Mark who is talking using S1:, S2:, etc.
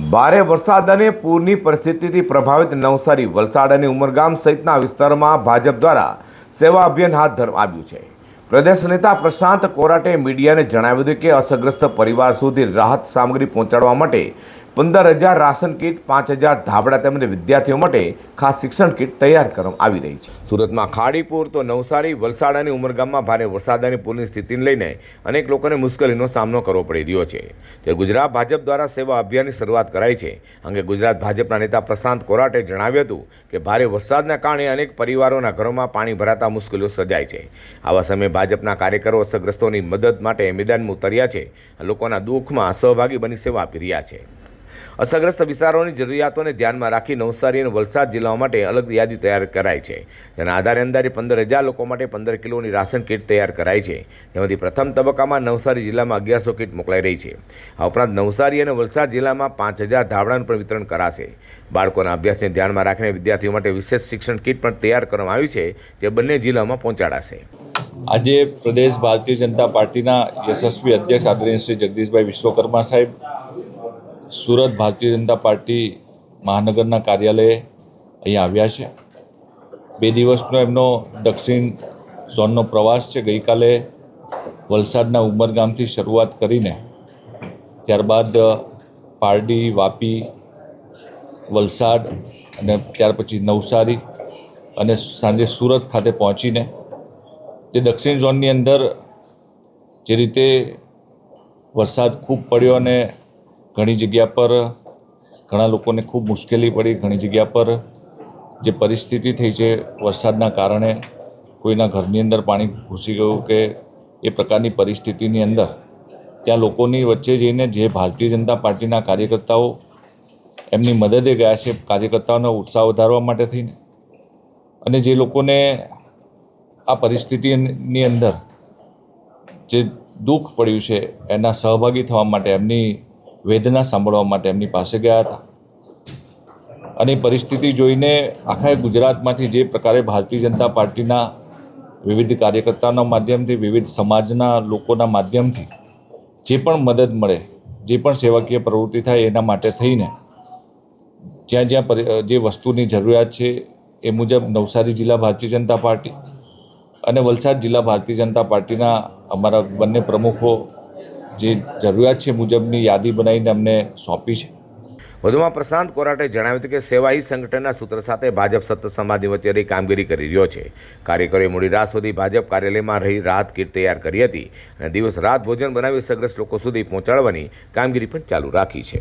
S1: ભારે વરસાદ અને પૂરની પરિસ્થિતિથી પ્રભાવિત નવસારી, વલસાડ અને ઉમરગામ સહિતના વિસ્તારોમાં ભાજપ દ્વારા સેવા અભિયાન હાથ ધરવામાં આવ્યું છે। પ્રદેશ નેતા પ્રશાંત કોરાટે મીડિયાને જણાવ્યું હતું કે અસરગ્રસ્ત પરિવાર સુધી રાહત સામગ્રી પહોંચાડવા માટે 15,000 રાશન કીટ, 5,000 ધાબળા તેમજ વિદ્યાર્થીઓ માટે ખાસ શિક્ષણ કીટ તૈયાર કરવામાં આવી રહી છે। સુરતમાં ખાડીપુર તો નવસારી, વલસાડ અને ઉમરગામમાં ભારે વરસાદ અને પૂરની સ્થિતિને લઈને અનેક લોકોને મુશ્કેલીનો સામનો કરવો પડી રહ્યો છે। ત્યારે ગુજરાત ભાજપ દ્વારા સેવા અભિયાનની શરૂઆત કરાઈ છે। અંગે ગુજરાત ભાજપના નેતા પ્રશાંત કોરાટે જણાવ્યું હતું કે ભારે વરસાદના કારણે અનેક પરિવારોના ઘરોમાં પાણી ભરાતા મુશ્કેલીઓ સર્જાય છે। આવા સમયે ભાજપના કાર્યકરો અસરગ્રસ્તોની મદદ માટે મેદાનમાં ઉતર્યા છે। લોકોના દુઃખમાં સહભાગી બની સેવા આપી રહ્યા છે। અસરગ્રસ્ત વિસ્તારોની જરૂરિયાતોને ધ્યાનમાં રાખી નવસારી અને વલસાડ જિલ્લાઓ માટે અલગ યાદી તૈયાર કરાઈ છે। જેના આધારે અંદાજે 15,000 લોકો માટે 15 કિલોની રાશન કીટ તૈયાર કરાઈ છે। જેમાંથી પ્રથમ તબક્કામાં નવસારી જિલ્લામાં 1100 કીટ મોકલાઈ રહી છે। આ ઉપરાંત નવસારી અને વલસાડ જિલ્લામાં 5,000 ધાબળાનું પણ વિતરણ કરાશે। બાળકોના અભ્યાસને ધ્યાનમાં રાખીને વિદ્યાર્થીઓ માટે વિશેષ શિક્ષણ કીટ પણ તૈયાર કરવામાં આવી છે, જે બંને જિલ્લાઓમાં પહોંચાડાશે।
S2: આજે પ્રદેશ ભારતીય જનતા પાર્ટીના યશસ્વી અધ્યક્ષ આદરણીય શ્રી જગદીશભાઈ વિશ્વકર્મા સાહેબ સુરત ભારતીય જનતા પાર્ટી મહાનગરના કાર્યાલયે અહીંયા આવ્યા છે। 2 દિવસનો એમનો દક્ષિણ ઝોનનો પ્રવાસ છે। ગઈકાલે વલસાડના ઉમરગામથી શરૂઆત કરીને ત્યારબાદ પારડી, વાપી, વલસાડ અને ત્યાર પછી નવસારી અને સાંજે સુરત ખાતે પહોંચીને તે દક્ષિણ ઝોનની અંદર જે રીતે વરસાદ ખૂબ પડ્યો અને ઘણી જગ્યા પર ઘણા લોકોને ખૂબ મુશ્કેલી પડી, ઘણી જગ્યા પર જે પરિસ્થિતિ થઈ છે વરસાદના કારણે કોઈના ઘરની અંદર પાણી ઘૂસી ગયું કે એ પ્રકારની પરિસ્થિતિની અંદર ત્યાં લોકોની વચ્ચે જઈને જે ભારતીય જનતા પાર્ટીના કાર્યકર્તાઓ એમની મદદે ગયા છે, કાર્યકર્તાઓનો ઉત્સાહ વધારવા માટે થઈને, અને જે લોકોને આ પરિસ્થિતિની અંદર જે દુઃખ પડ્યું છે એના સહભાગી થવા માટે, એમની વેદના સાંભળવા માટે એમની પાસે ગયા હતા। અને પરિસ્થિતિ જોઈને આખા ગુજરાતમાંથી જે પ્રકારે ભારતીય જનતા પાર્ટીના વિવિધ કાર્યકર્તાઓના માધ્યમથી, વિવિધ સમાજના લોકોના માધ્યમથી જે પણ મદદ મળે, જે પણ સેવાકીય પ્રવૃત્તિ થાય એના માટે થઈને જ્યાં જ્યાં જે વસ્તુની જરૂરિયાત છે એ મુજબ નવસારી જિલ્લા ભારતીય જનતા પાર્ટી અને વલસાડ જિલ્લા ભારતીય જનતા પાર્ટીના અમારા બંને પ્રમુખો જે જરૂરિયાત છે મુજબની યાદી બનાવીને અમને સોંપી છે।
S1: વધુમાં પ્રશાંત કોરાટે જણાવ્યું હતું કે સેવા ઈ સંગઠનના સૂત્ર સાથે ભાજપ સતત સમાધિ વચ્ચે રહી કામગીરી કરી રહ્યો છે। કાર્યકરોએ મોડી રાત સુધી ભાજપ કાર્યાલયમાં રહી રાહત કીટ તૈયાર કરી હતી અને દિવસ રાત ભોજન બનાવી અસરગ્રસ્ત લોકો સુધી પહોંચાડવાની કામગીરી પણ ચાલુ રાખી છે।